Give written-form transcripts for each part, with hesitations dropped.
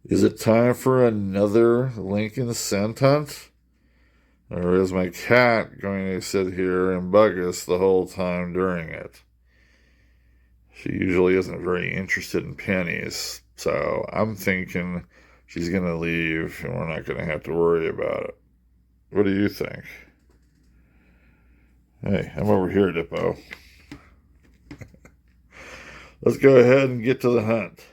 Is it time for another Lincoln scent hunt? Or is my cat going to sit here and bug us the whole time during it? She usually isn't very interested in pennies, so I'm thinking she's going to leave and we're not going to have to worry about it. What do you think? Hey, I'm over here, Dippo. Let's go ahead and get to the hunt.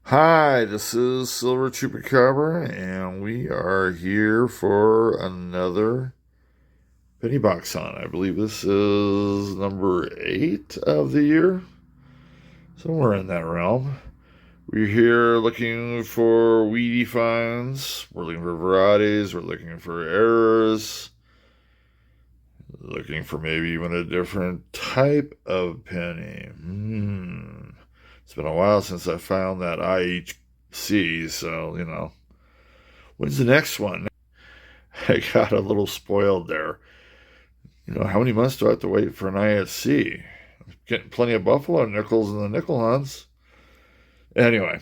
Hi, this is Silver Chupacabra, and we are here for another penny box hunt. I believe this is number 8 of the year, somewhere in that realm. We're here looking for weedy finds. We're looking for varieties. We're looking for errors. Looking for maybe even a different type of penny. It's been a while since I found that IHC, so. When's the next one? I got a little spoiled there. How many months do I have to wait for an IHC? I'm getting plenty of buffalo nickels in the nickel hunts. Anyway,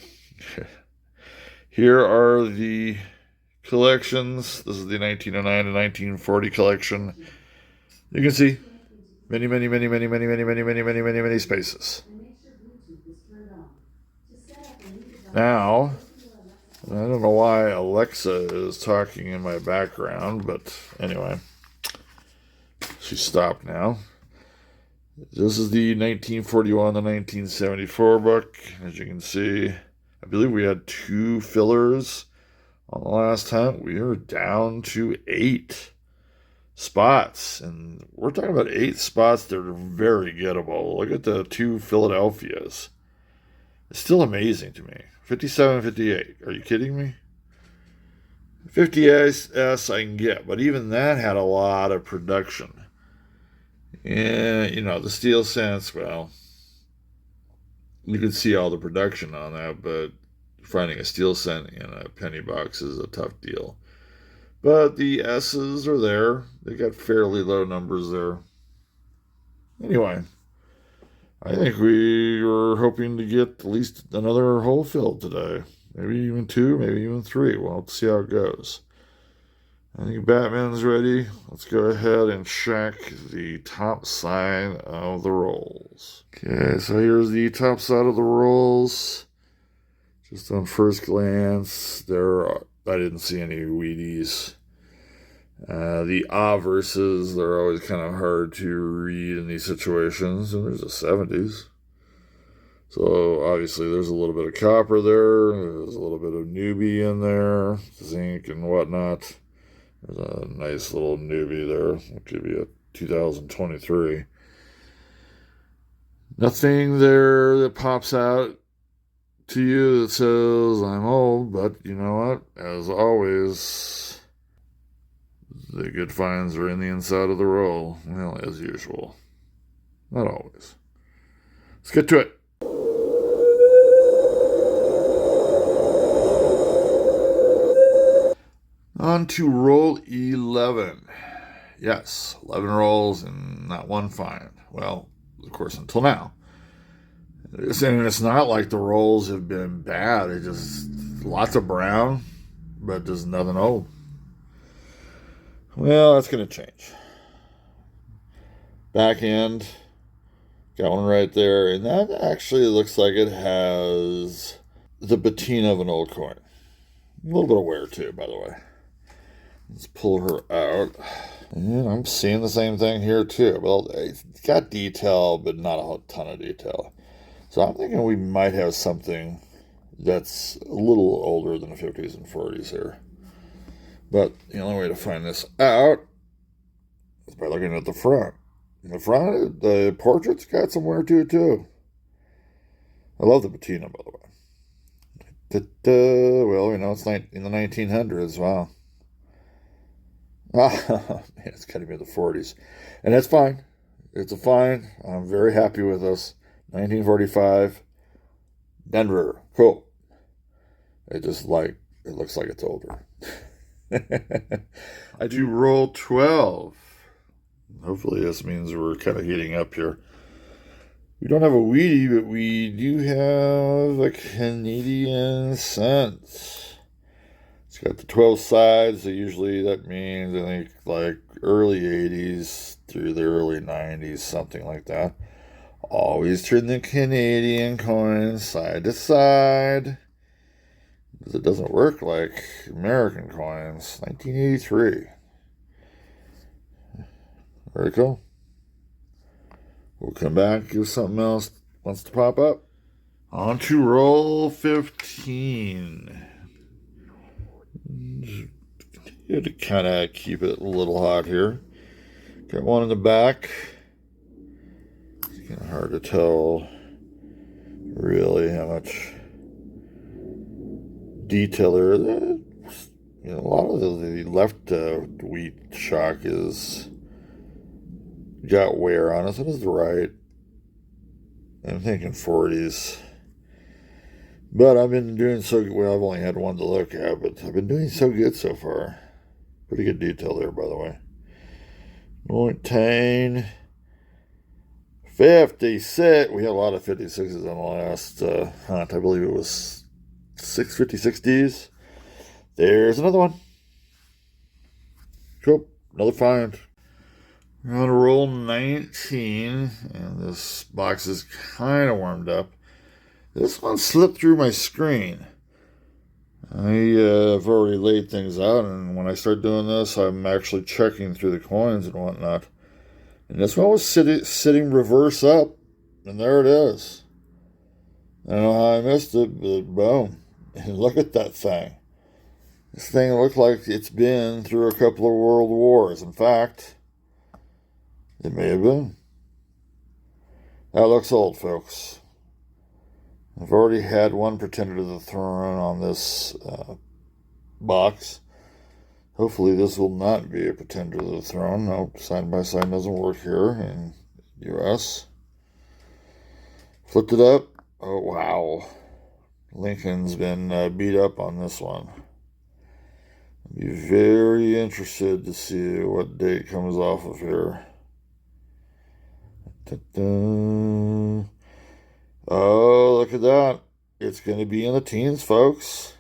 here are the collections. This is the 1909 to 1940 collection. You can see many spaces. Now, I don't know why Alexa is talking in my background, but anyway, she stopped now. This is the 1941 to 1974 book. As you can see, I believe we had 2 fillers on the last hunt. We are down to 8 spots, and we're talking about 8 spots that are very gettable. Look at the 2 Philadelphias. It's still amazing to me. 57, 58. Are you kidding me? 50S I can get, but even that had a lot of production. And, the steel scents, well, you can see all the production on that, but finding a steel scent in a penny box is a tough deal. But the S's are there. They got fairly low numbers there. Anyway, I think we were hoping to get at least another hole filled today. Maybe even 2, maybe even 3. We'll have to see how it goes. I think Batman's ready. Let's go ahead and check the top side of the rolls. Okay, so here's the top side of the rolls. Just on first glance, I didn't see any Wheaties. The verses, they're always kind of hard to read in these situations, and there's a 70s. So obviously there's a little bit of copper there, there's a little bit of newbie in there, zinc and whatnot. There's a nice little newbie there. It could be a 2023. Nothing there that pops out to you that says I'm old, but you know what? As always, the good finds are in the inside of the roll. Well, as usual. Not always. Let's get to it. On to roll 11. Yes, 11 rolls and not one find. Well, of course, until now. And it's not like the rolls have been bad. It's just lots of brown, but there's nothing old. Well, that's going to change. Back end, got one right there, and that actually looks like it has the patina of an old coin. A little bit of wear too, by the way. Let's pull her out. And I'm seeing the same thing here too. Well, it's got detail, but not a ton of detail. So I'm thinking we might have something that's a little older than the 50s and 40s here. But the only way to find this out is by looking at the front. In the front, the portrait's got some wear to it too. I love the patina, by the way. Well, it's in the 1900s. Wow. Man, it's got to be the 40s. And that's fine. It's a fine. I'm very happy with this. 1945, Denver. Cool. It looks like it's older. I do roll 12. Hopefully this means we're kind of heating up here. We don't have a Wheatie, but we do have a Canadian cent. It's got the 12 sides, so usually that means, I think, like early 80s through the early 90s, something like that. Always turn the Canadian coin side to side, because it doesn't work like American coins. 1983. Very cool. We'll come back, give something else wants to pop up. On to roll 15. To kind of keep it a little hot here. Got one in the back. It's kind of hard to tell really how much detail there is. You know, a lot of the left wheat shock is got wear on it. So does the right. I'm thinking 40s. But I've been doing so good. Well, I've only had one to look at, but I've been doing so good so far. Pretty good detail there, by the way. 1956. We had a lot of 56s on the last hunt. I believe it was 650-60s. There's another one. Cool. Another find. We're on to roll 19, and this box is kind of warmed up. This one slipped through my screen. I've already laid things out, and when I start doing this, I'm actually checking through the coins and whatnot. And this one was sitting reverse up, and there it is. I don't know how I missed it, but boom. And look at that thing. This thing looked like it's been through a couple of world wars. In fact, it may have been. That looks old, folks. I've already had one pretender to the throne on this box. Hopefully this will not be a pretender to the throne. No, side by side doesn't work here in U.S. Flipped it up. Oh, wow. Lincoln's been beat up on this one. I'd be very interested to see what date comes off of here. Ta-da. Oh, look at that. It's going to be in the teens, folks.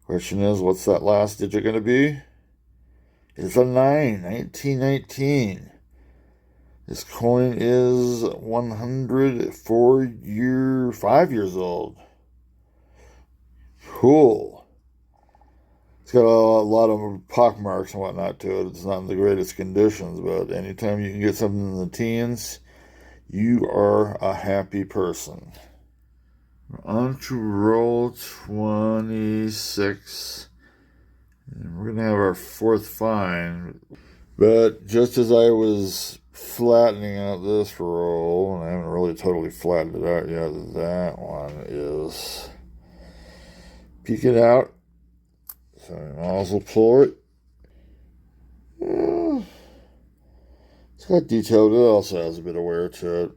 Question is, what's that last digit going to be? It's a 9, 1919. This coin is 5 years old. Cool. It's got a lot of pock marks and whatnot to it. It's not in the greatest conditions, but anytime you can get something in the teens, you are a happy person. On to roll 26. And we're going to have our fourth find. But just as I was flattening out this roll, and I haven't really totally flattened it out yet, that one is peeking out. So I might as well pull it. Yeah. It's got detailed. It also has a bit of wear to it.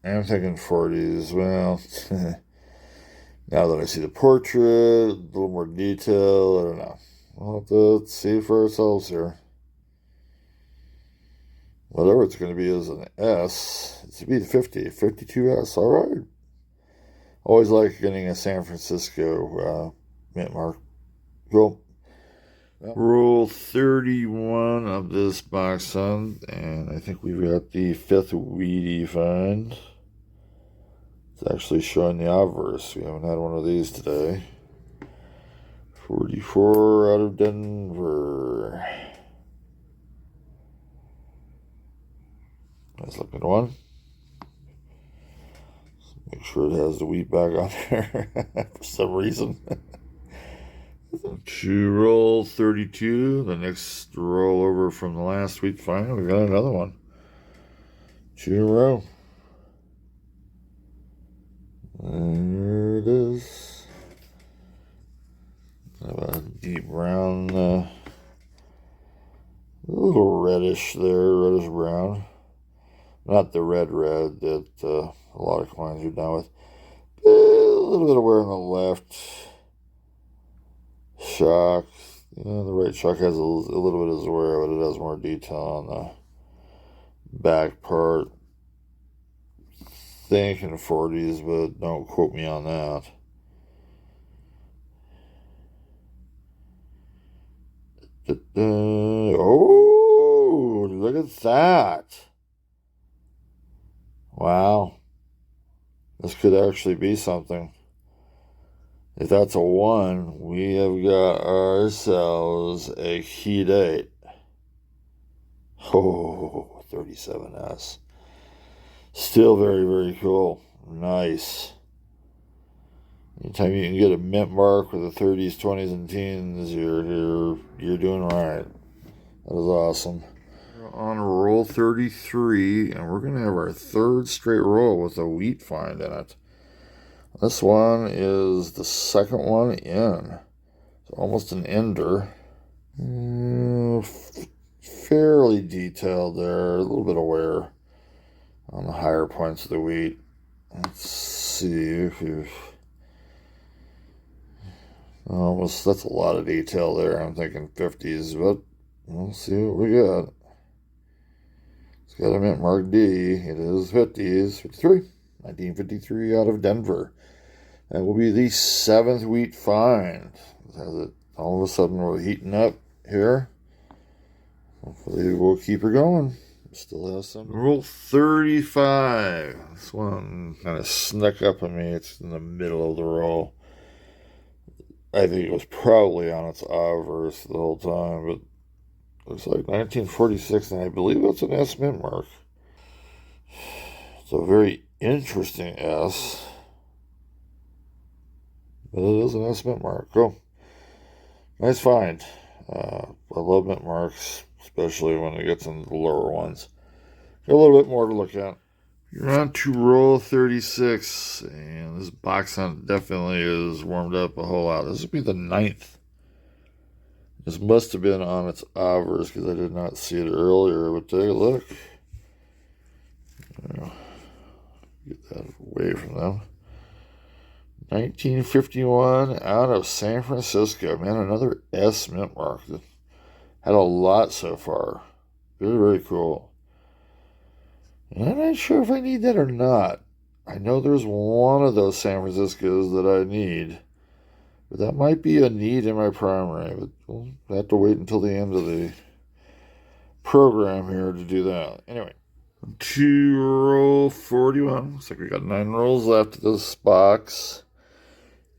I'm thinking 40s. Well, now that I see the portrait, a little more detail, I don't know. We'll have to see for ourselves here. Whatever it's going to be is an S. It's to be the 52S. All right. Always like getting a San Francisco mint mark. Cool. Rule 31 of this box set, and I think we've got the fifth Wheatie find. It's actually showing the obverse. We haven't had one of these today. 44 out of Denver. Nice looking one. Make sure it has the wheat bag on there for some reason. To roll 32, the next roll over from the last week find, we got another one. 2 in a row. There it is. Have a deep brown, a little reddish there, reddish brown. Not the red that a lot of coins are done with. A little bit of wear on the left shock. The right shock has a little bit of wear, but it has more detail on the back part. Thinking 40s, but don't quote me on that. Oh, look at that. Wow. This could actually be something. If that's a 1, we have got ourselves a key date. Oh, 37S. Still very, very cool. Nice. Anytime you can get a mint mark with the 30s, 20s, and teens, you're doing right. That is awesome. We're on roll 33, and we're going to have our third straight roll with a wheat find in it. This one is the second one in. It's almost an ender. Fairly detailed there. A little bit of wear on the higher points of the wheat. Let's see if you've... Almost, that's a lot of detail there. I'm thinking 50s, but we'll see what we got. It's got a mint mark D. It is 50s. 53. 1953 out of Denver. That will be the 7th wheat find. Has it all of a sudden we're heating up here. Hopefully we'll keep her going. Still has some. Roll 35. This one kind of snuck up on me. It's in the middle of the roll. I think it was probably on its obverse the whole time, but looks like 1946, and I believe it's an S mint mark. It's a very interesting S, but it is an S mint mark. Cool. Nice find. I love mint marks, especially when it gets into the lower ones. Got a little bit more to look at. You're on to roll 36, and this box hunt definitely is warmed up a whole lot. This would be the 9th. This must have been on its obverse because I did not see it earlier, but take a look. Get that away from them. 1951 out of San Francisco. Man, another S mint mark. Had a lot so far. Very, very cool. And I'm not sure if I need that or not. I know there's one of those San Franciscos that I need. But that might be a need in my primary. But we'll have to wait until the end of the program here to do that. Anyway, to roll 41. Looks like we got 9 rolls left of this box.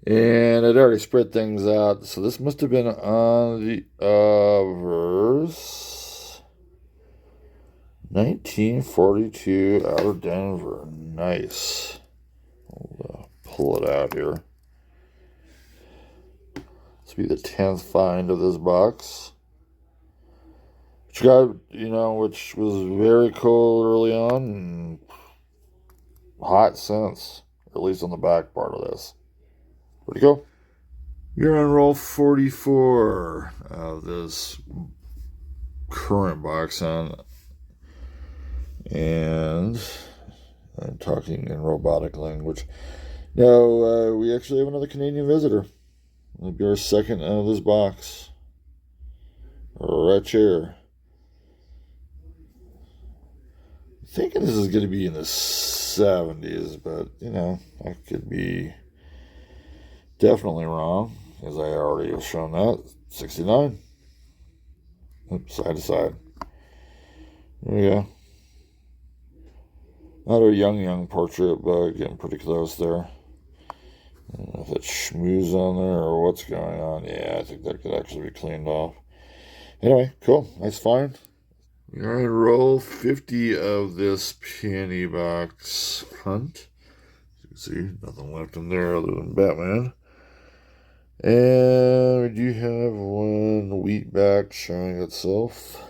And I'd already spread things out. So this must have been on the obverse. 1942 out of Denver. Nice. I'll pull it out here. This will be the 10th find of this box. Which got, which was very cold early on and hot since, at least on the back part of this. Where'd it go? You're on roll 44 of this current box on. And I'm talking in robotic language. Now, we actually have another Canadian visitor. It'll be our second out of this box. Right here. I'm thinking this is going to be in the 70s, but, I could be definitely wrong, as I already have shown that. 69. Oops, side to side. There we go. Not a young portrait, but getting pretty close there. I don't know if it's schmooze on there or what's going on. Yeah, I think that could actually be cleaned off. Anyway, cool. Nice find. We're on roll 50 of this penny box hunt. As you can see, nothing left in there other than Batman. And we do have one wheat back showing itself.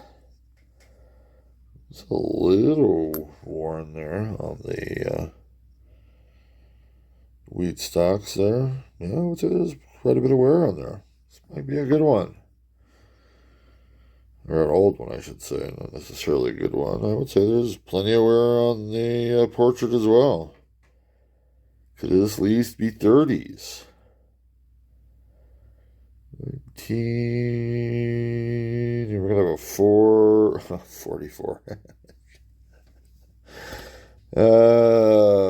It's a little worn there on the wheat stalks there. Yeah, I would say there's quite a bit of wear on there. This might be a good one. or an old one, I should say, not necessarily a good one. I would say there's plenty of wear on the portrait as well. Could at least be 30s. 19, we're going to have a 44.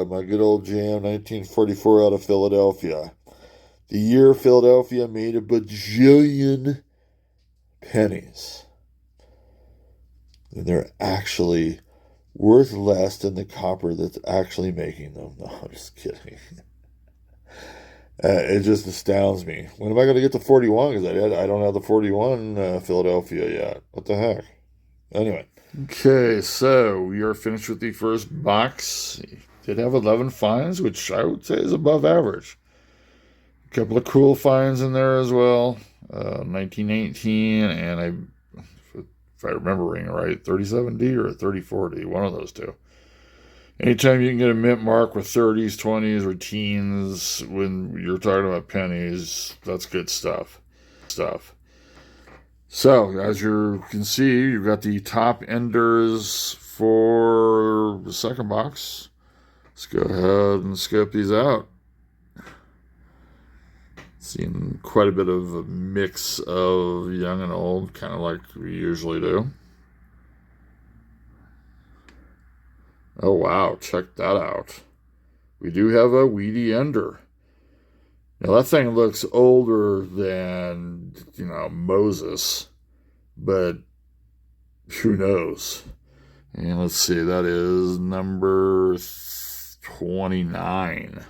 My good old jam, 1944 out of Philadelphia. The year Philadelphia made a bajillion pennies. And they're actually worth less than the copper that's actually making them. No, I'm just kidding. It just astounds me. When am I going to get the 41? Because I don't have the 41 Philadelphia yet. What the heck? Anyway. Okay, so we are finished with the first box. Did have 11 finds, which I would say is above average. A couple of cool finds in there as well. 1918, and if I remember right, 37D or 34D, one of those two. Anytime you can get a mint mark with 30s, 20s, or teens when you're talking about pennies, that's good stuff. So, as you can see, you've got the top enders for the second box. Let's go ahead and scope these out. Seeing quite a bit of a mix of young and old, kind of like we usually do. Oh, wow, check that out. We do have a weedy ender. Now, that thing looks older than, Moses, but who knows? And let's see, that is number 29.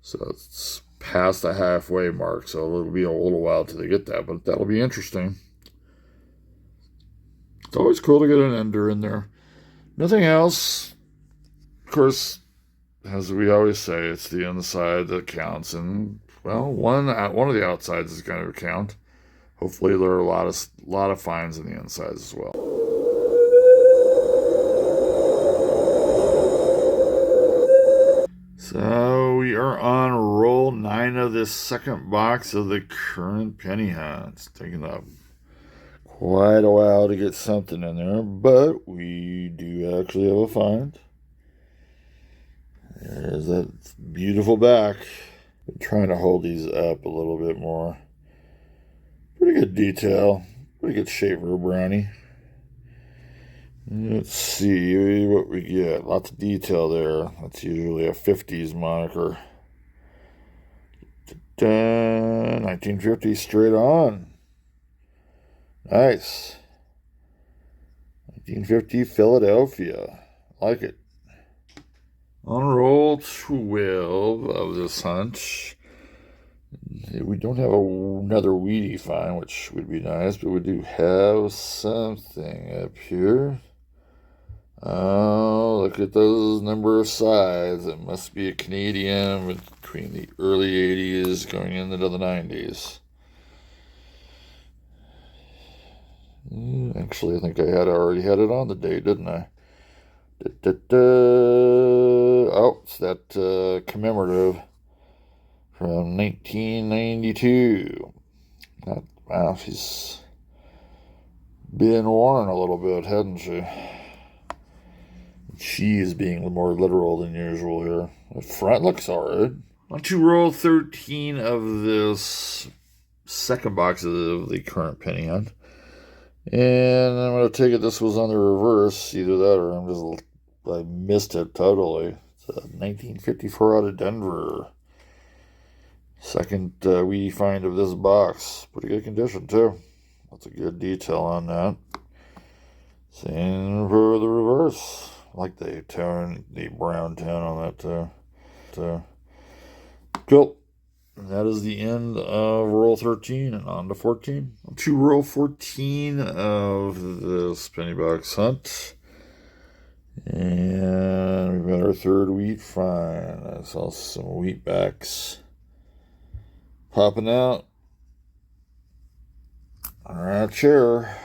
So it's past the halfway mark, so it'll be a little while till they get that, but that'll be interesting. It's always cool to get an ender in there. Nothing else. Of course, as we always say, it's the inside that counts, and well, one of the outsides is going to count. Hopefully, there are a lot of finds in the insides as well. So we are on roll 9 of this second box of the current penny hunt. It's taking up quite a while to get something in there, but we do actually have a find. There's that beautiful back. Been trying to hold these up a little bit more. Pretty good detail. Pretty good shape for a brownie. Let's see what we get. Lots of detail there. That's usually a 50s moniker. 1950 straight on. Nice. 1950 Philadelphia. Like it. On roll 12 of this hunt, we don't have another weedy find, which would be nice, but we do have something up here. Oh, look at those number of sides. It must be a Canadian between the early 80s going into the 90s. Actually, I think I already had it on the date, didn't I? Oh, it's that commemorative from 1992. Wow, she's been worn a little bit, hasn't she? She is being more literal than usual here. The front looks alright. On to roll 13 of this second box of the current penny hunt. And I'm going to take it this was on the reverse. Either that or I missed it totally. It's a 1954 out of Denver. Second we find of this box. Pretty good condition too. Lots of good detail on that. Same for the reverse. I like the brown tone on that too. Cool. And that is the end of roll 13 and on to 14. On to roll 14 of this penny box hunt. And we've got our third wheat find. I saw some wheat backs popping out. All right, chair.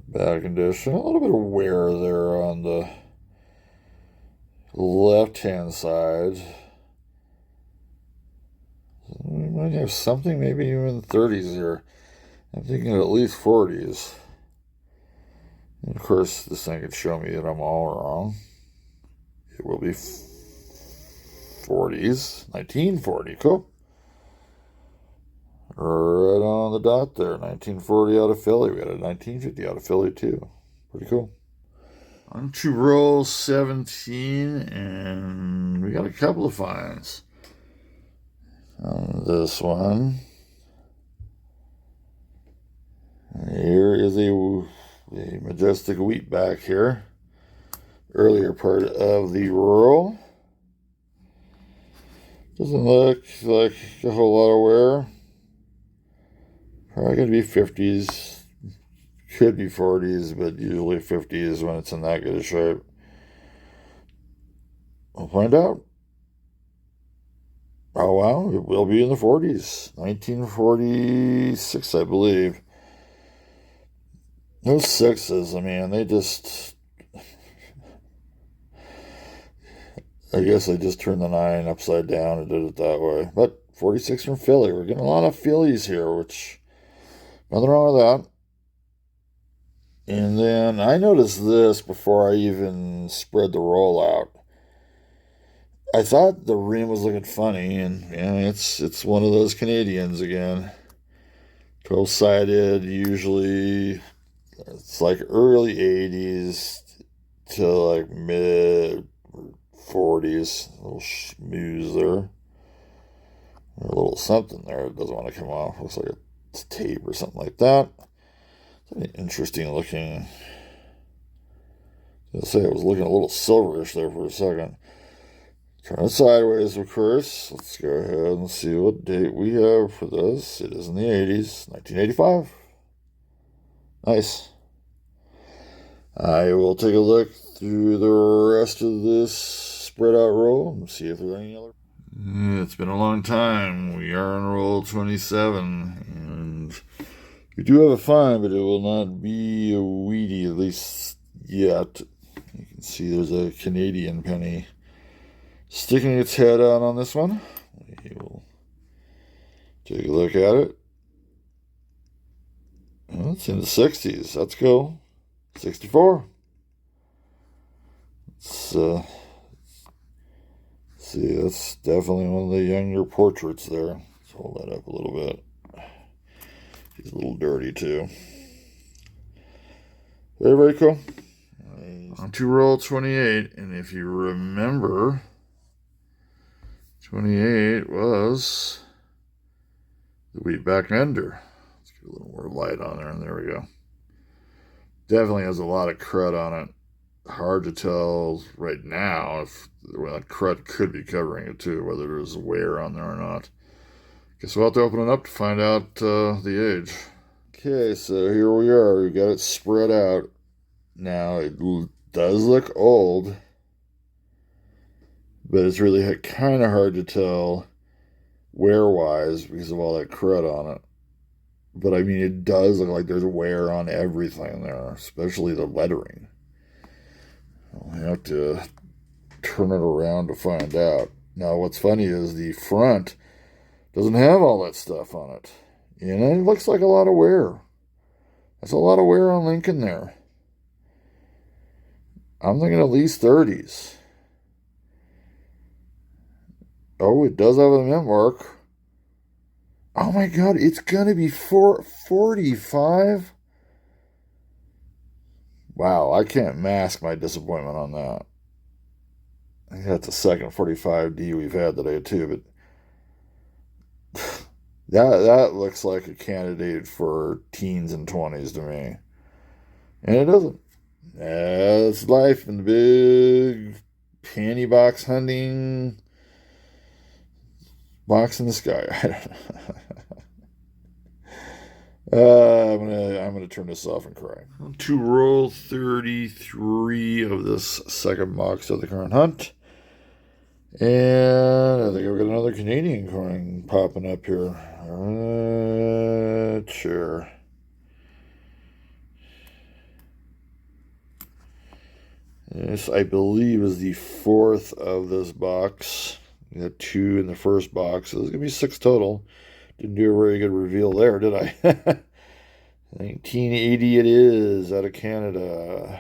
Bad condition. A little bit of wear there on the left-hand side. We might have something maybe even in the 30s here. I'm thinking at least 40s. And of course, this thing could show me that I'm all wrong. It will be 40s. 1940. Cool. Right on the dot there. 1940 out of Philly. We got a 1950 out of Philly, too. Pretty cool. On to roll 17, and we got a couple of finds. On this one, here is a majestic wheatback here. Earlier part of the roll. Doesn't look like a whole lot of wear. Probably going to be 50s. Could be 40s, but usually 50s when it's in that good a shape. We'll find out. Oh, wow. It will be in the 40s. 1946, I believe. Those sixes, I mean, they just... I guess I just turned the 9 upside down and did it that way. But 46 from Philly. We're getting a lot of Phillies here, which... Nothing wrong with that. And then I noticed this before I even spread the roll out. I thought the rim was looking funny, and yeah, it's one of those Canadians again. 12-sided, usually it's like early 80s to like mid 40s. A little schmooze there. A little something there. It doesn't want to come off. Looks like it's tape or something like that. It's interesting looking. I'll say it was looking a little silverish there for a second. Turn it sideways, of course. Let's go ahead and see what date we have for this. It is in the 80s, 1985. Nice. I will take a look through the rest of this spread out roll and see if there's any other. It's been a long time. We are on roll 27, and we do have a find, but it will not be a weedy, at least yet. You can see there's a Canadian penny sticking its head out on this one. We will take a look at it. Well, it's in the 60s. Let's go. 64. Let's see, that's definitely one of the younger portraits there. Let's hold that up a little bit. He's a little dirty too. Very, very cool. On to roll 28, and if you remember, 28 was the wheatback ender. Let's get a little more light on there, and there we go. Definitely has a lot of crud on it. Hard to tell right now if that crud could be covering it too, whether there's wear on there or not. Guess we'll have to open it up to find out the age. Okay, so here we are. We got it spread out. Now, it does look old, but it's really kind of hard to tell wear-wise because of all that crud on it. But, I mean, it does look like there's wear on everything there, especially the lettering. I'll have to turn it around to find out. Now, what's funny is the front doesn't have all that stuff on it. And it looks like a lot of wear. That's a lot of wear on Lincoln there. I'm thinking at least 30s. Oh, it does have a mint mark. Oh my God, it's going to be 45? Wow, I can't mask my disappointment on that. I think that's the second 45D we've had today too, but that looks like a candidate for teens and 20s to me. And it doesn't. That's life in the big panty box hunting box in the sky. I don't know. I'm gonna turn this off and cry. To roll 33 of this second box of the current hunt. And I think I've got another Canadian coin popping up here. Sure. This, I believe, is the fourth of this box. We got 2 in the first box, so there's going to be 6 total. Didn't do a very good reveal there, did I? 1980 it is, out of Canada.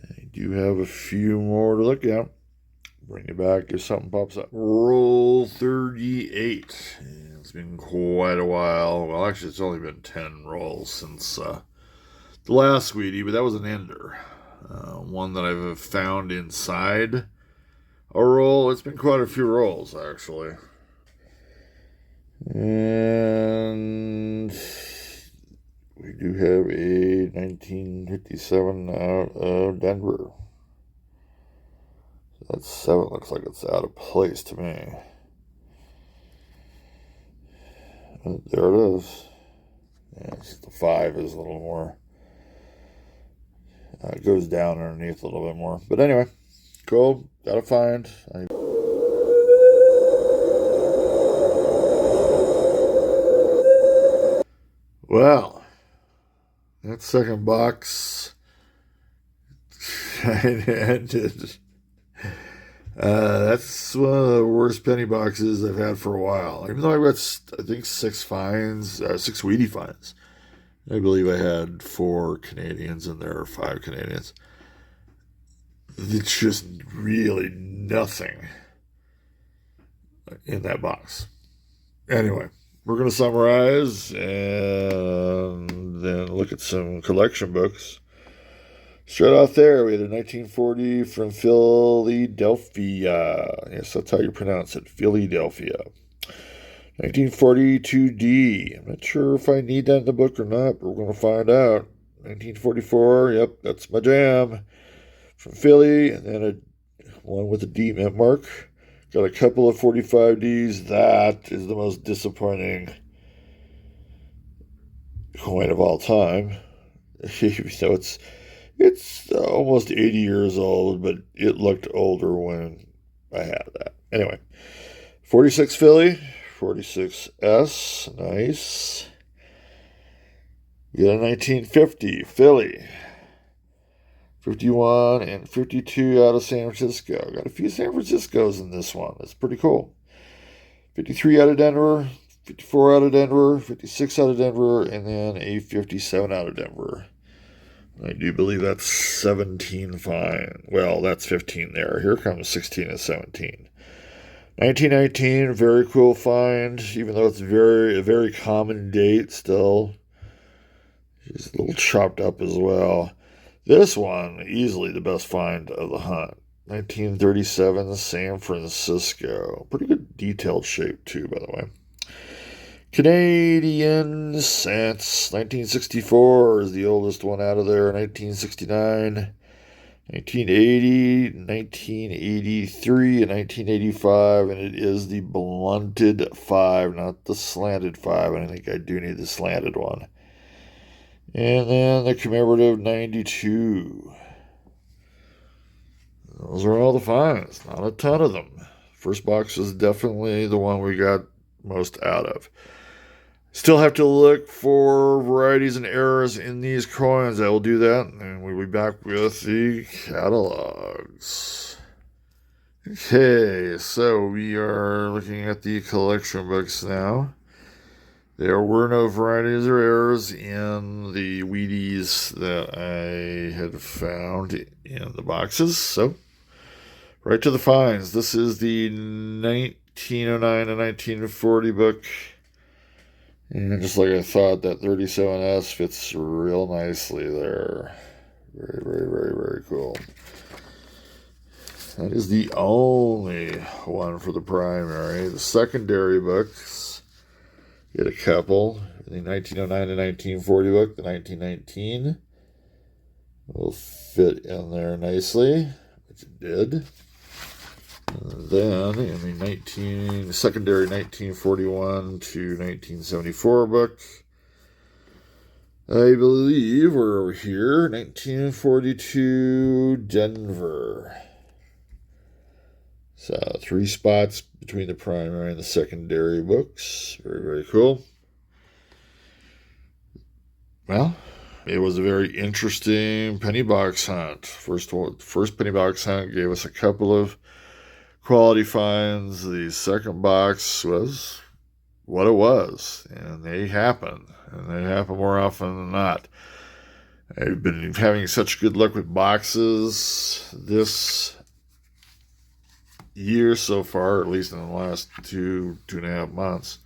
I do have a few more to look at. Bring it back if something pops up. Roll 38. It's been quite a while. Well, actually, it's only been 10 rolls since the last Sweetie, but that was an ender. One that I've found inside a roll. It's been quite a few rolls, actually. And we do have a 1957 out of Denver. That 7 looks like it's out of place to me. There it is. Yeah, the 5 is a little more. It goes down underneath a little bit more. But anyway, cool. Gotta find. Well, that second box ended. That's one of the worst penny boxes I've had for a while. Even though I've got, I think, 6 Wheatie finds. I believe I had 4 Canadians in there, or 5 Canadians. It's just really nothing in that box. Anyway, we're going to summarize and then look at some collection books. Straight out there, we had a 1940 from Philadelphia. Yes, that's how you pronounce it, Philadelphia. 1942D. I'm not sure if I need that in the book or not, but we're going to find out. 1944, yep, that's my jam. From Philly, and then one with a D mint mark. Got a couple of 45Ds. That is the most disappointing coin of all time. So it's almost 80 years old, but it looked older when I had that. Anyway, 46 Philly, 46S, nice. We got a 1950 Philly, 51 and 52 out of San Francisco. Got a few San Franciscos in this one. That's pretty cool. 53 out of Denver, 54 out of Denver, 56 out of Denver, and then a 57 out of Denver. I do believe that's 17 fine. Well, that's 15 there. Here comes 16 and 17. 1919, very cool find, even though it's a very common date still. It's a little chopped up as well. This one, easily the best find of the hunt. 1937, San Francisco. Pretty good detailed shape, too, by the way. Canadian cents. 1964 is the oldest one out of there. 1969, 1980, 1983, and 1985. And it is the blunted 5, not the slanted 5. And I think I do need the slanted one. And then the commemorative 92. Those are all the finds. Not a ton of them. First box is definitely the one we got most out of. Still have to look for varieties and errors in these coins. I will do that, and we'll be back with the catalogs. Okay, so we are looking at the collection books now. There were no varieties or errors in the Wheaties that I had found in the boxes, so right to the finds. This is the 1909 and 1940 book. And just like I thought, that 37S fits real nicely there. Very cool. That is the only one for the primary. The secondary books, get a couple. The 1909 and 1940 book, the 1919 will fit in there nicely, which it did. Then in the secondary 1941 to 1974 book, I believe we're over here, 1942 Denver. So 3 spots between the primary and the secondary books. Very cool. Well, it was a very interesting penny box hunt. First penny box hunt gave us a couple of quality finds. The second box was what it was, and they happen, and they happen more often than not. I've been having such good luck with boxes this year so far, at least in the last 2.5 months,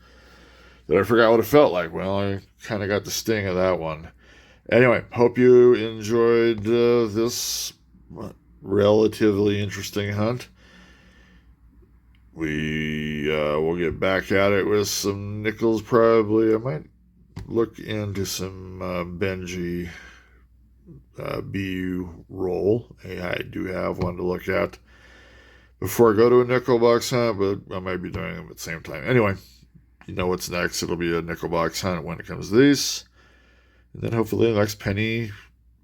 that I forgot what it felt like. Well, I kind of got the sting of that one. Anyway, hope you enjoyed this relatively interesting hunt. We will get back at it with some nickels probably. I might look into some Benji BU roll. I do have one to look at before I go to a nickel box hunt, but I might be doing them at the same time. Anyway, you know what's next. It'll be a nickel box hunt when it comes to these. And then hopefully the next penny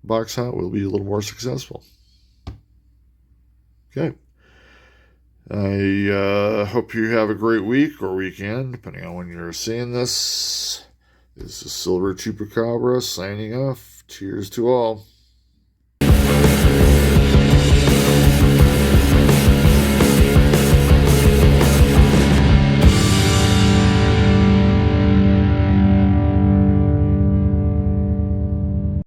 box hunt will be a little more successful. Okay. I hope you have a great week or weekend, depending on when you're seeing this. This is Silver Chupacabra signing off. Cheers to all.